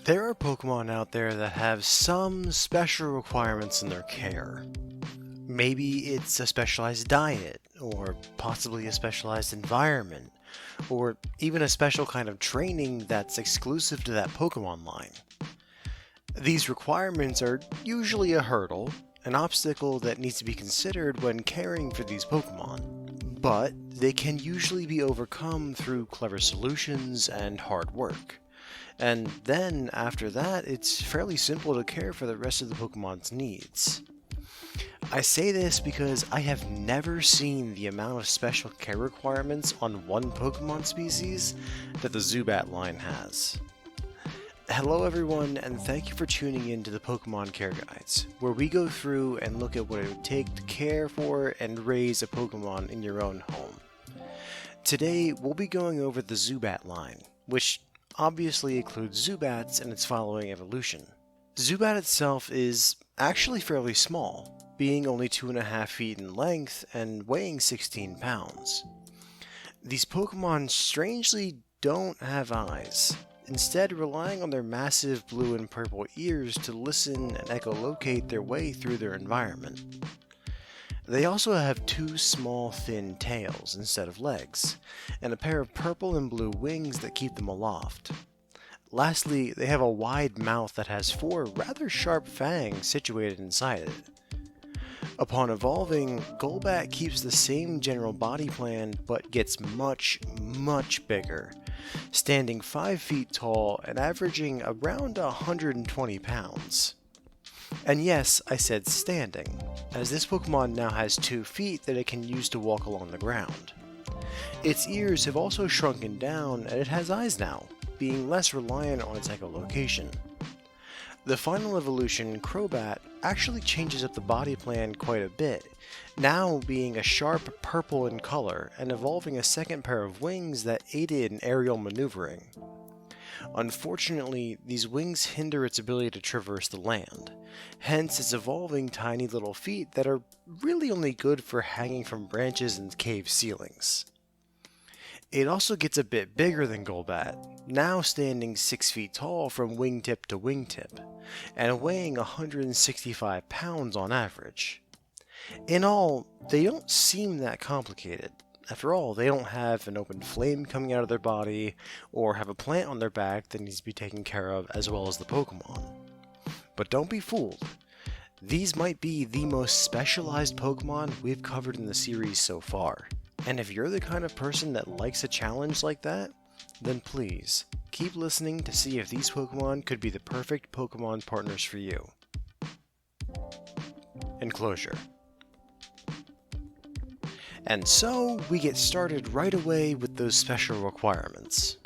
There are Pokemon out there that have some special requirements in their care. Maybe it's a specialized diet, or possibly a specialized environment, or even a special kind of training that's exclusive to that Pokemon line. These requirements are usually a hurdle, an obstacle that needs to be considered when caring for these Pokemon, but they can usually be overcome through clever solutions and hard work. And then, after that, it's fairly simple to care for the rest of the Pokemon's needs. I say this because I have never seen the amount of special care requirements on one Pokemon species that the Zubat line has. Hello everyone, and thank you for tuning in to the Pokemon Care Guides, where we go through and look at what it would take to care for and raise a Pokemon in your own home. Today, we'll be going over the Zubat line, which obviously includes Zubats and its following evolution. Zubat itself is actually fairly small, being only 2.5 feet in length and weighing 16 pounds. These Pokemon strangely don't have eyes, instead relying on their massive blue and purple ears to listen and echolocate their way through their environment. They also have two small thin tails instead of legs, and a pair of purple and blue wings that keep them aloft. Lastly, they have a wide mouth that has 4 rather sharp fangs situated inside it. Upon evolving, Golbat keeps the same general body plan but gets much bigger, standing 5 feet tall and averaging around 120 pounds. And yes, I said standing, as this Pokemon now has 2 feet that it can use to walk along the ground. Its ears have also shrunken down and it has eyes now, being less reliant on its echolocation. The final evolution, Crobat, actually changes up the body plan quite a bit, now being a sharp purple in color and evolving a second pair of wings that aided in aerial maneuvering. Unfortunately, these wings hinder its ability to traverse the land, hence its evolving tiny little feet that are really only good for hanging from branches and cave ceilings. It also gets a bit bigger than Golbat, now standing 6 feet tall from wingtip to wingtip, and weighing 165 pounds on average. In all, they don't seem that complicated. After all, they don't have an open flame coming out of their body, or have a plant on their back that needs to be taken care of as well as the Pokemon. But don't be fooled. These might be the most specialized Pokemon we've covered in the series so far. And if you're the kind of person that likes a challenge like that, then please, keep listening to see if these Pokemon could be the perfect Pokemon partners for you. Enclosure. And so, we get started right away with those special requirements.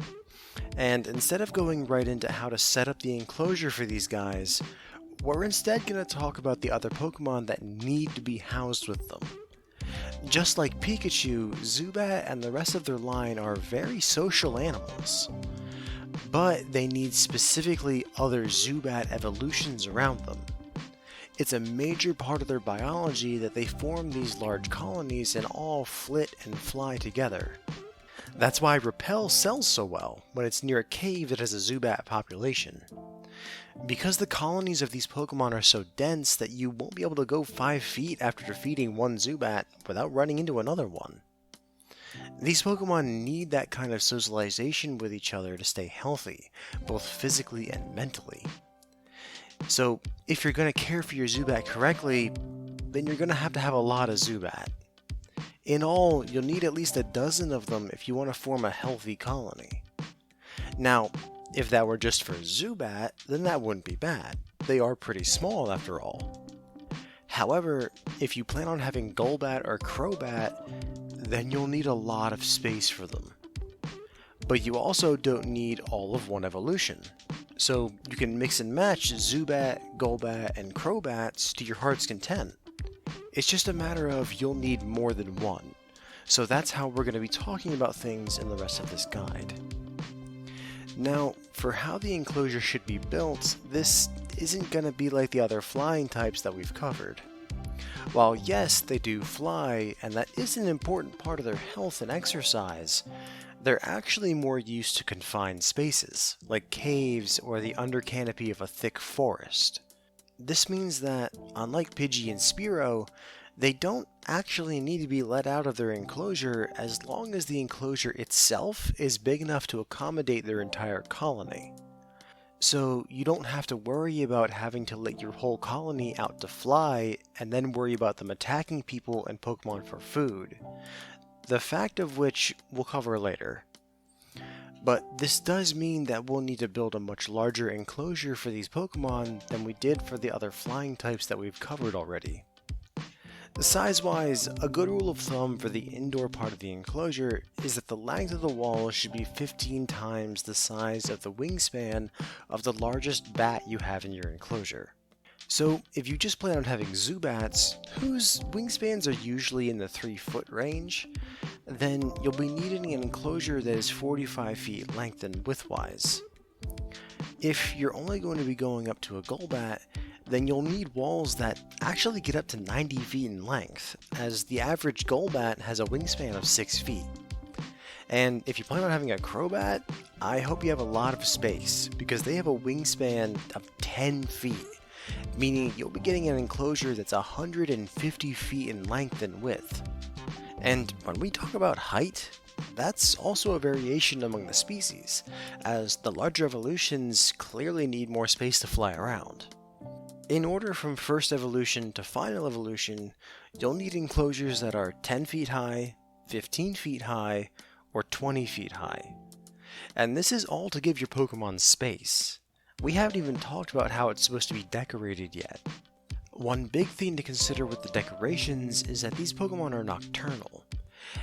And instead of going right into how to set up the enclosure for these guys, we're instead going to talk about the other Pokemon that need to be housed with them. Just like Pikachu, Zubat and the rest of their line are very social animals, but they need specifically other Zubat evolutions around them. It's a major part of their biology that they form these large colonies and all flit and fly together. That's why Repel sells so well when it's near a cave that has a Zubat population. Because the colonies of these Pokemon are so dense that you won't be able to go 5 feet after defeating one Zubat without running into another one. These Pokemon need that kind of socialization with each other to stay healthy, both physically and mentally. So, if you're going to care for your Zubat correctly, then you're going to have a lot of Zubat. In all, you'll need at least a dozen of them if you want to form a healthy colony. Now, if that were just for Zubat, then that wouldn't be bad. They are pretty small after all. However, if you plan on having Golbat or Crobat, then you'll need a lot of space for them. But you also don't need all of one evolution. So you can mix and match Zubat, Golbat, and Crobats to your heart's content. It's just a matter of you'll need more than one. So that's how we're going to be talking about things in the rest of this guide. Now, for how the enclosure should be built, this isn't going to be like the other flying types that we've covered. While yes, they do fly, and that is an important part of their health and exercise, they're actually more used to confined spaces, like caves or the under canopy of a thick forest. This means that, unlike Pidgey and Spearow, they don't actually need to be let out of their enclosure as long as the enclosure itself is big enough to accommodate their entire colony. So you don't have to worry about having to let your whole colony out to fly and then worry about them attacking people and Pokemon for food, the fact of which we'll cover later. But this does mean that we'll need to build a much larger enclosure for these Pokemon than we did for the other flying types that we've covered already. Size-wise, a good rule of thumb for the indoor part of the enclosure is that the length of the wall should be 15 times the size of the wingspan of the largest bat you have in your enclosure. So if you just plan on having Zubats, whose wingspans are usually in the 3-foot range, then you'll be needing an enclosure that is 45 feet length and widthwise. If you're only going to be going up to a Golbat, then you'll need walls that actually get up to 90 feet in length, as the average Golbat has a wingspan of 6 feet. And if you plan on having a Crobat, I hope you have a lot of space, because they have a wingspan of 10 feet, meaning you'll be getting an enclosure that's 150 feet in length and width. And when we talk about height, that's also a variation among the species, as the larger evolutions clearly need more space to fly around. In order from first evolution to final evolution, you'll need enclosures that are 10 feet high, 15 feet high, or 20 feet high. And this is all to give your Pokemon space. We haven't even talked about how it's supposed to be decorated yet. One big thing to consider with the decorations is that these Pokemon are nocturnal,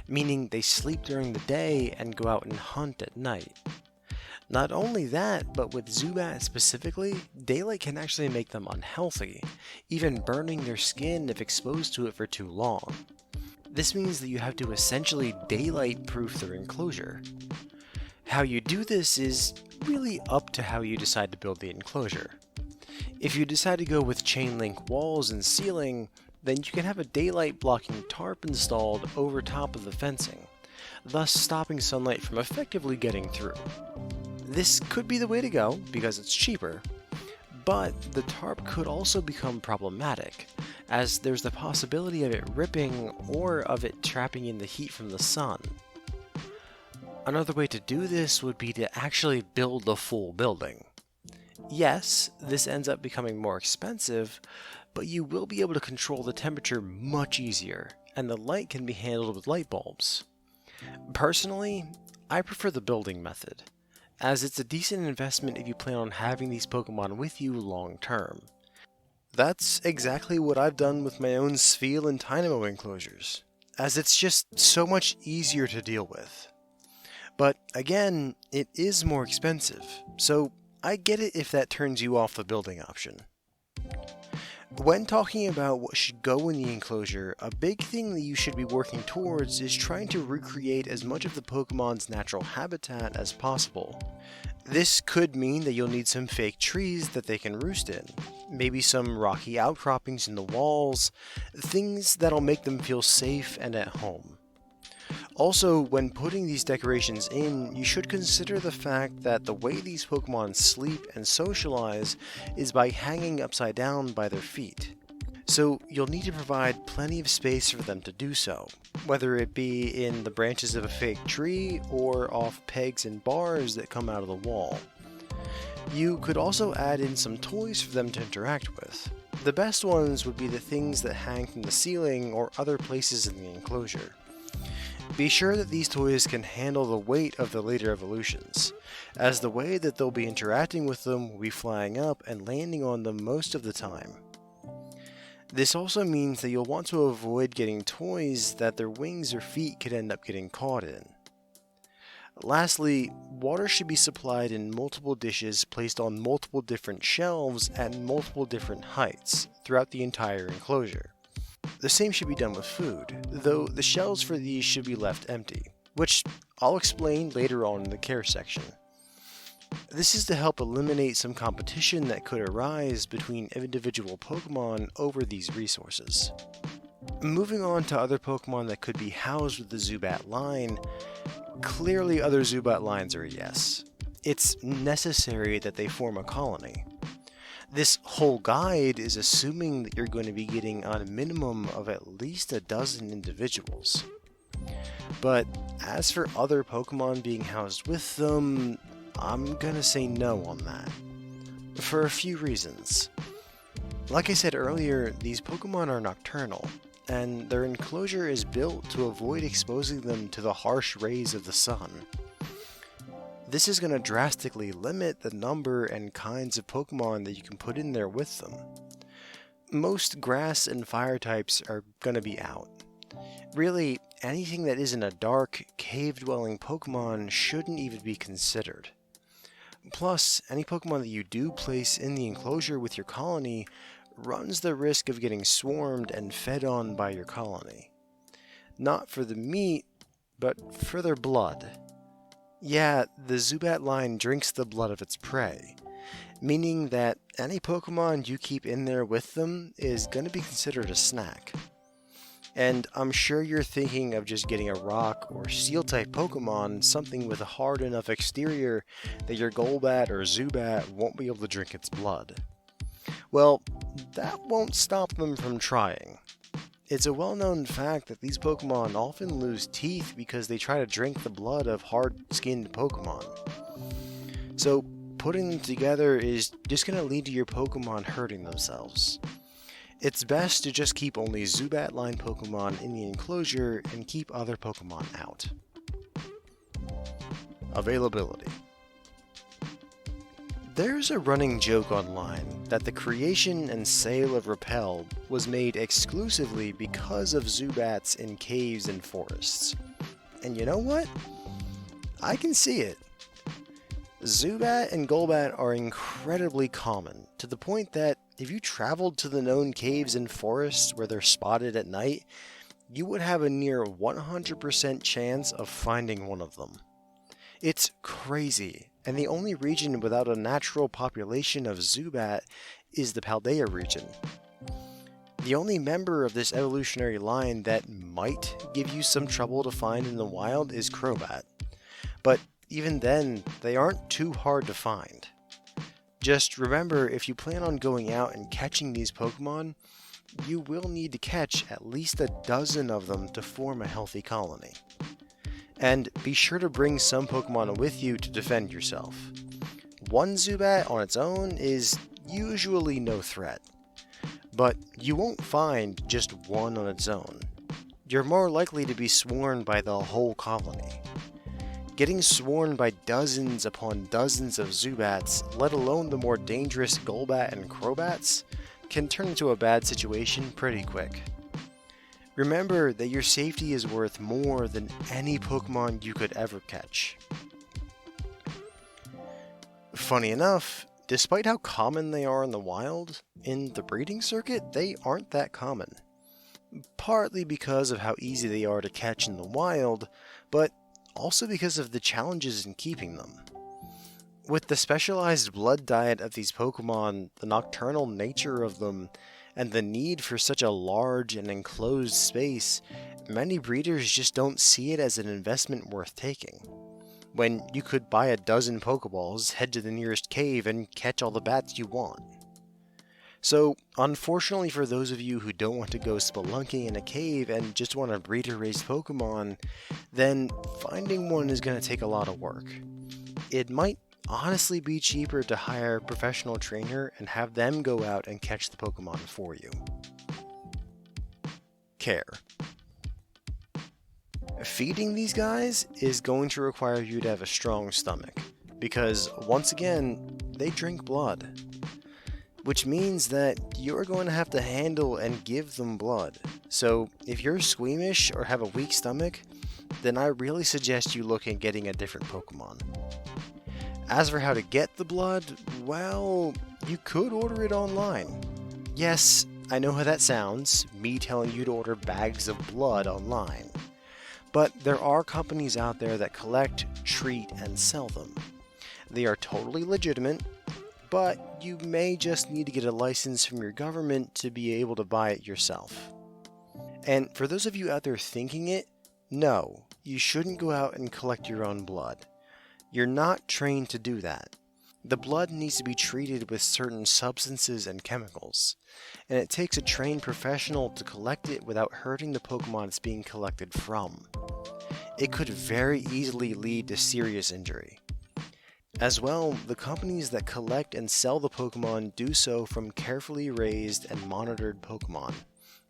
meaning they sleep during the day and go out and hunt at night. Not only that, but with Zubat specifically, daylight can actually make them unhealthy, even burning their skin if exposed to it for too long. This means that you have to essentially daylight-proof their enclosure. How you do this is really up to how you decide to build the enclosure. If you decide to go with chain link walls and ceiling, then you can have a daylight blocking tarp installed over top of the fencing, thus stopping sunlight from effectively getting through. This could be the way to go because it's cheaper, but the tarp could also become problematic, as there's the possibility of it ripping or of it trapping in the heat from the sun. Another way to do this would be to actually build the full building. Yes, this ends up becoming more expensive, but you will be able to control the temperature much easier, and the light can be handled with light bulbs. Personally, I prefer the building method, as it's a decent investment if you plan on having these Pokemon with you long term. That's exactly what I've done with my own Spheal and Tynamo enclosures, as it's just so much easier to deal with. But again, it is more expensive, so I get it if that turns you off the building option. When talking about what should go in the enclosure, a big thing that you should be working towards is trying to recreate as much of the Pokemon's natural habitat as possible. This could mean that you'll need some fake trees that they can roost in, maybe some rocky outcroppings in the walls, things that'll make them feel safe and at home. Also, when putting these decorations in, you should consider the fact that the way these Pokemon sleep and socialize is by hanging upside down by their feet. So you'll need to provide plenty of space for them to do so, whether it be in the branches of a fake tree or off pegs and bars that come out of the wall. You could also add in some toys for them to interact with. The best ones would be the things that hang from the ceiling or other places in the enclosure. Be sure that these toys can handle the weight of the later evolutions, as the way that they'll be interacting with them will be flying up and landing on them most of the time. This also means that you'll want to avoid getting toys that their wings or feet could end up getting caught in. Lastly, water should be supplied in multiple dishes placed on multiple different shelves at multiple different heights throughout the entire enclosure. The same should be done with food, though the shelves for these should be left empty, which I'll explain later on in the care section. This is to help eliminate some competition that could arise between individual Pokemon over these resources. Moving on to other Pokemon that could be housed with the Zubat line, clearly other Zubat lines are a yes. It's necessary that they form a colony. This whole guide is assuming that you're going to be getting on a minimum of at least a dozen individuals. But as for other Pokemon being housed with them, I'm gonna say no on that. For a few reasons. Like I said earlier, these Pokemon are nocturnal, and their enclosure is built to avoid exposing them to the harsh rays of the sun. This is going to drastically limit the number and kinds of Pokemon that you can put in there with them. Most grass and fire types are going to be out. Really, anything that isn't a dark, cave-dwelling Pokemon shouldn't even be considered. Plus, any Pokemon that you do place in the enclosure with your colony runs the risk of getting swarmed and fed on by your colony. Not for the meat, but for their blood. Yeah, the Zubat line drinks the blood of its prey, meaning that any Pokemon you keep in there with them is going to be considered a snack. And I'm sure you're thinking of just getting a rock or steel-type Pokemon, something with a hard enough exterior that your Golbat or Zubat won't be able to drink its blood. Well, that won't stop them from trying. It's a well-known fact that these Pokemon often lose teeth because they try to drink the blood of hard-skinned Pokemon. So, putting them together is just going to lead to your Pokemon hurting themselves. It's best to just keep only Zubat line Pokemon in the enclosure and keep other Pokemon out. Availability. There's a running joke online that the creation and sale of Repel was made exclusively because of Zubats in caves and forests. And you know what? I can see it. Zubat and Golbat are incredibly common, to the point that if you traveled to the known caves and forests where they're spotted at night, you would have a near 100% chance of finding one of them. It's crazy, and the only region without a natural population of Zubat is the Paldea region. The only member of this evolutionary line that might give you some trouble to find in the wild is Crobat, but even then, they aren't too hard to find. Just remember, if you plan on going out and catching these Pokemon, you will need to catch at least a dozen of them to form a healthy colony. And be sure to bring some Pokemon with you to defend yourself. One Zubat on its own is usually no threat, but you won't find just one on its own. You're more likely to be swarmed by the whole colony. Getting swarmed by dozens upon dozens of Zubats, let alone the more dangerous Golbat and Crobats, can turn into a bad situation pretty quick. Remember that your safety is worth more than any Pokemon you could ever catch. Funny enough, despite how common they are in the wild, in the breeding circuit they aren't that common. Partly because of how easy they are to catch in the wild, but also because of the challenges in keeping them. With the specialized blood diet of these Pokemon, the nocturnal nature of them, and the need for such a large and enclosed space, many breeders just don't see it as an investment worth taking. When you could buy a dozen Pokeballs, head to the nearest cave, and catch all the bats you want. So, unfortunately for those of you who don't want to go spelunking in a cave and just want a breeder-raised Pokemon, then finding one is going to take a lot of work. It might honestly be cheaper to hire a professional trainer and have them go out and catch the Pokemon for you. Care. Feeding these guys is going to require you to have a strong stomach, because once again, they drink blood. Which means that you're going to have to handle and give them blood. So if you're squeamish or have a weak stomach, then I really suggest you look at getting a different Pokemon. As for how to get the blood, well, you could order it online. Yes, I know how that sounds, me telling you to order bags of blood online. But there are companies out there that collect, treat, and sell them. They are totally legitimate, but you may just need to get a license from your government to be able to buy it yourself. And for those of you out there thinking it, no, you shouldn't go out and collect your own blood. You're not trained to do that. The blood needs to be treated with certain substances and chemicals, and it takes a trained professional to collect it without hurting the Pokemon it's being collected from. It could very easily lead to serious injury. As well, the companies that collect and sell the Pokemon do so from carefully raised and monitored Pokemon,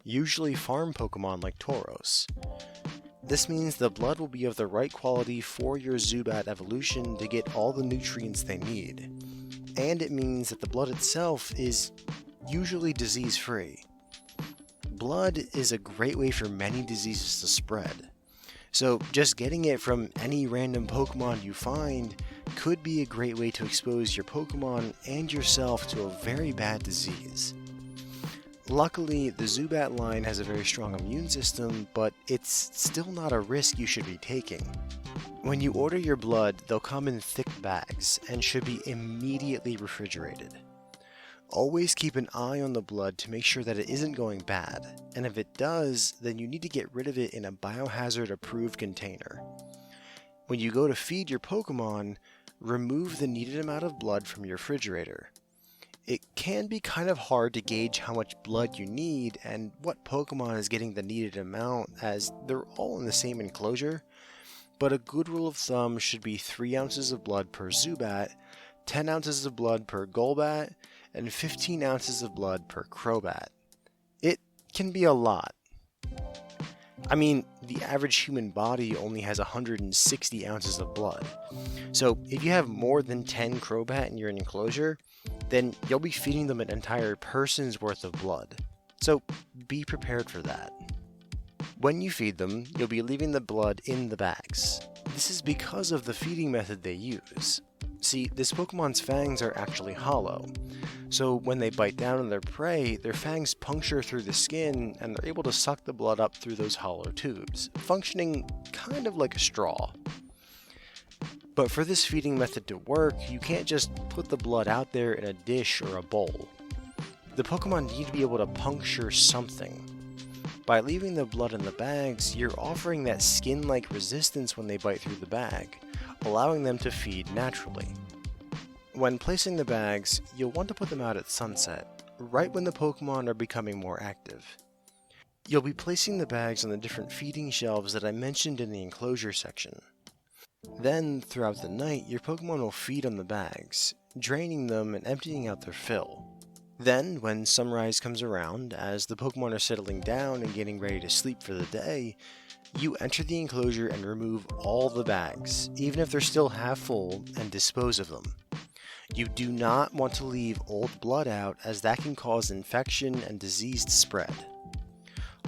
usually farm Pokemon like Tauros. This means the blood will be of the right quality for your Zubat evolution to get all the nutrients they need. And it means that the blood itself is usually disease-free. Blood is a great way for many diseases to spread. So just getting it from any random Pokemon you find could be a great way to expose your Pokemon and yourself to a very bad disease. Luckily, the Zubat line has a very strong immune system, but it's still not a risk you should be taking. When you order your blood, they'll come in thick bags and should be immediately refrigerated. Always keep an eye on the blood to make sure that it isn't going bad, and if it does, then you need to get rid of it in a biohazard approved container. When you go to feed your Pokemon, remove the needed amount of blood from your refrigerator. It can be kind of hard to gauge how much blood you need and what Pokemon is getting the needed amount, as they're all in the same enclosure, but a good rule of thumb should be 3 ounces of blood per Zubat, 10 ounces of blood per Golbat, and 15 ounces of blood per Crobat. It can be a lot. I mean, the average human body only has 160 ounces of blood. So if you have more than 10 Crobat in your enclosure, then you'll be feeding them an entire person's worth of blood. So be prepared for that. When you feed them, you'll be leaving the blood in the bags. This is because of the feeding method they use. See, this Pokemon's fangs are actually hollow, so when they bite down on their prey, their fangs puncture through the skin and they're able to suck the blood up through those hollow tubes, functioning kind of like a straw. But for this feeding method to work, you can't just put the blood out there in a dish or a bowl. The Pokemon need to be able to puncture something. By leaving the blood in the bags, you're offering that skin-like resistance when they bite through the bag, allowing them to feed naturally. When placing the bags, you'll want to put them out at sunset, right when the Pokemon are becoming more active. You'll be placing the bags on the different feeding shelves that I mentioned in the enclosure section. Then, throughout the night, your Pokemon will feed on the bags, draining them and emptying out their fill. Then, when sunrise comes around, as the Pokemon are settling down and getting ready to sleep for the day, you enter the enclosure and remove all the bags, even if they're still half full, and dispose of them. You do not want to leave old blood out, as that can cause infection and disease to spread.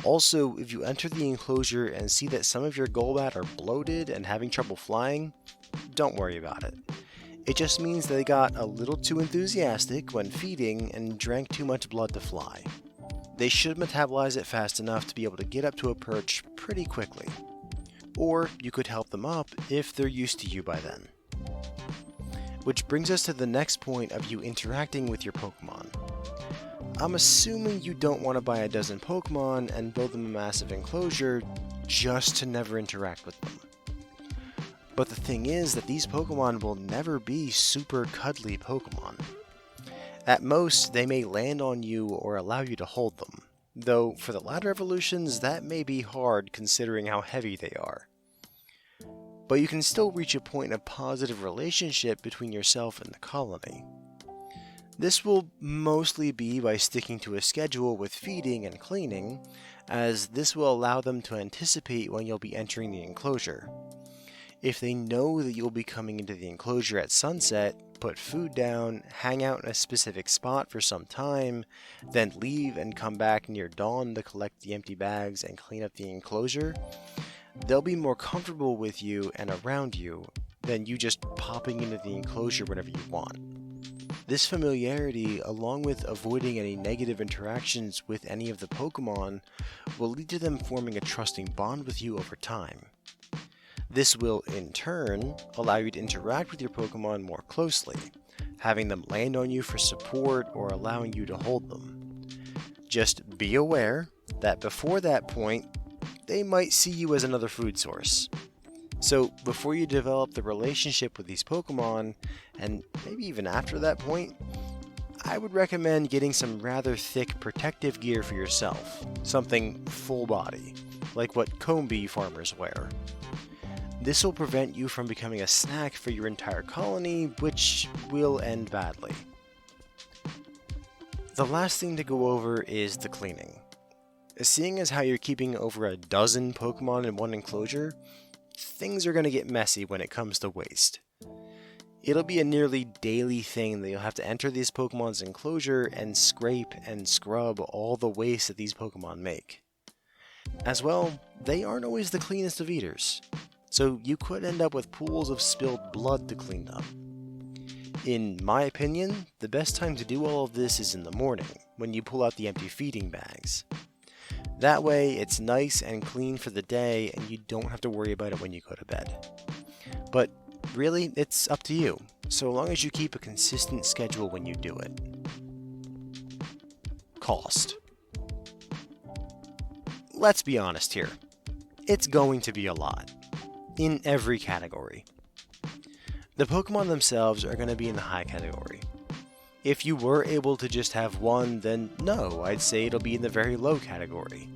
Also, if you enter the enclosure and see that some of your Golbat are bloated and having trouble flying, don't worry about it. It just means they got a little too enthusiastic when feeding and drank too much blood to fly. They should metabolize it fast enough to be able to get up to a perch pretty quickly. Or you could help them up if they're used to you by then. Which brings us to the next point of you interacting with your Pokemon. I'm assuming you don't want to buy a dozen Pokemon and build them a massive enclosure just to never interact with them. But the thing is that these Pokemon will never be super cuddly Pokemon. At most, they may land on you or allow you to hold them, though for the latter evolutions that may be hard considering how heavy they are. But you can still reach a point of positive relationship between yourself and the colony. This will mostly be by sticking to a schedule with feeding and cleaning, as this will allow them to anticipate when you'll be entering the enclosure. If they know that you'll be coming into the enclosure at sunset, put food down, hang out in a specific spot for some time, then leave and come back near dawn to collect the empty bags and clean up the enclosure, they'll be more comfortable with you and around you than you just popping into the enclosure whenever you want. This familiarity, along with avoiding any negative interactions with any of the Pokemon, will lead to them forming a trusting bond with you over time. This will, in turn, allow you to interact with your Pokemon more closely, having them land on you for support or allowing you to hold them. Just be aware that before that point, they might see you as another food source. So before you develop the relationship with these Pokemon, and maybe even after that point, I would recommend getting some rather thick protective gear for yourself, something full body, like what Combi farmers wear. This will prevent you from becoming a snack for your entire colony, which will end badly. The last thing to go over is the cleaning. Seeing as how you're keeping over a dozen Pokemon in one enclosure, things are going to get messy when it comes to waste. It'll be a nearly daily thing that you'll have to enter these Pokemon's enclosure and scrape and scrub all the waste that these Pokemon make. As well, they aren't always the cleanest of eaters, so you could end up with pools of spilled blood to clean up. In my opinion, the best time to do all of this is in the morning, when you pull out the empty feeding bags. That way, it's nice and clean for the day, and you don't have to worry about it when you go to bed. But really, it's up to you, so long as you keep a consistent schedule when you do it. Cost. Let's be honest here. It's going to be a lot. In every category. The Pokemon themselves are going to be in the high category. If you were able to just have one, then no, I'd say it'll be in the very low category.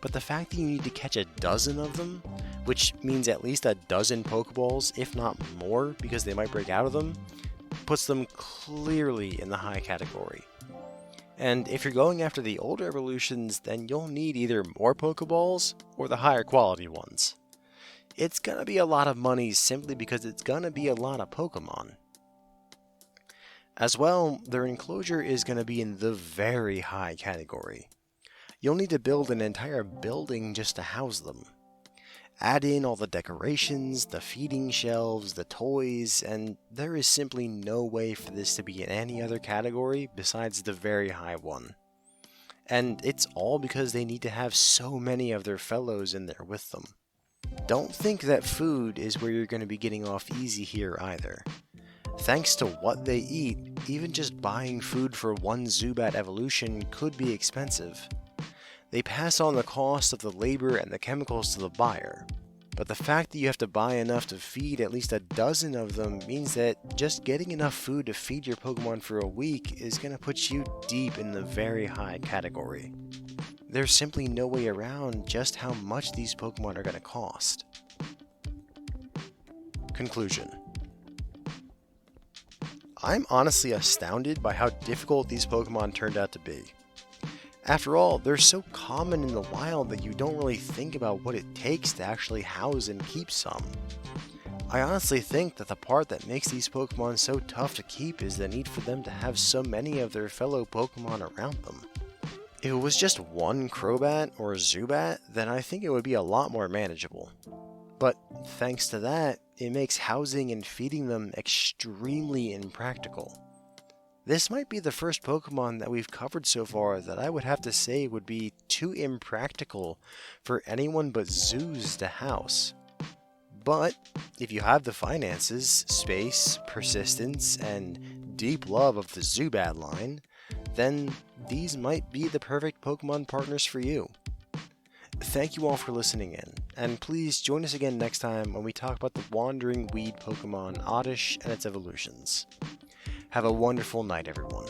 But the fact that you need to catch a dozen of them, which means at least a dozen Pokeballs, if not more, because they might break out of them, puts them clearly in the high category. And if you're going after the older evolutions, then you'll need either more Pokeballs or the higher quality ones. It's gonna be a lot of money simply because it's gonna be a lot of Pokemon. As well, their enclosure is gonna be in the very high category. You'll need to build an entire building just to house them. Add in all the decorations, the feeding shelves, the toys, and there is simply no way for this to be in any other category besides the very high one. And it's all because they need to have so many of their fellows in there with them. Don't think that food is where you're going to be getting off easy here either. Thanks to what they eat, even just buying food for one Zubat evolution could be expensive. They pass on the cost of the labor and the chemicals to the buyer, but the fact that you have to buy enough to feed at least a dozen of them means that just getting enough food to feed your Pokemon for a week is going to put you deep in the very high category. There's simply no way around just how much these Pokemon are going to cost. Conclusion. I'm honestly astounded by how difficult these Pokemon turned out to be. After all, they're so common in the wild that you don't really think about what it takes to actually house and keep some. I honestly think that the part that makes these Pokemon so tough to keep is the need for them to have so many of their fellow Pokemon around them. If it was just one Crobat or Zubat, then I think it would be a lot more manageable. But thanks to that, it makes housing and feeding them extremely impractical. This might be the first Pokemon that we've covered so far that I would have to say would be too impractical for anyone but zoos to house. But if you have the finances, space, persistence, and deep love of the Zubat line, then these might be the perfect Pokemon partners for you. Thank you all for listening in, and please join us again next time when we talk about the wandering weed Pokemon Oddish and its evolutions. Have a wonderful night, everyone.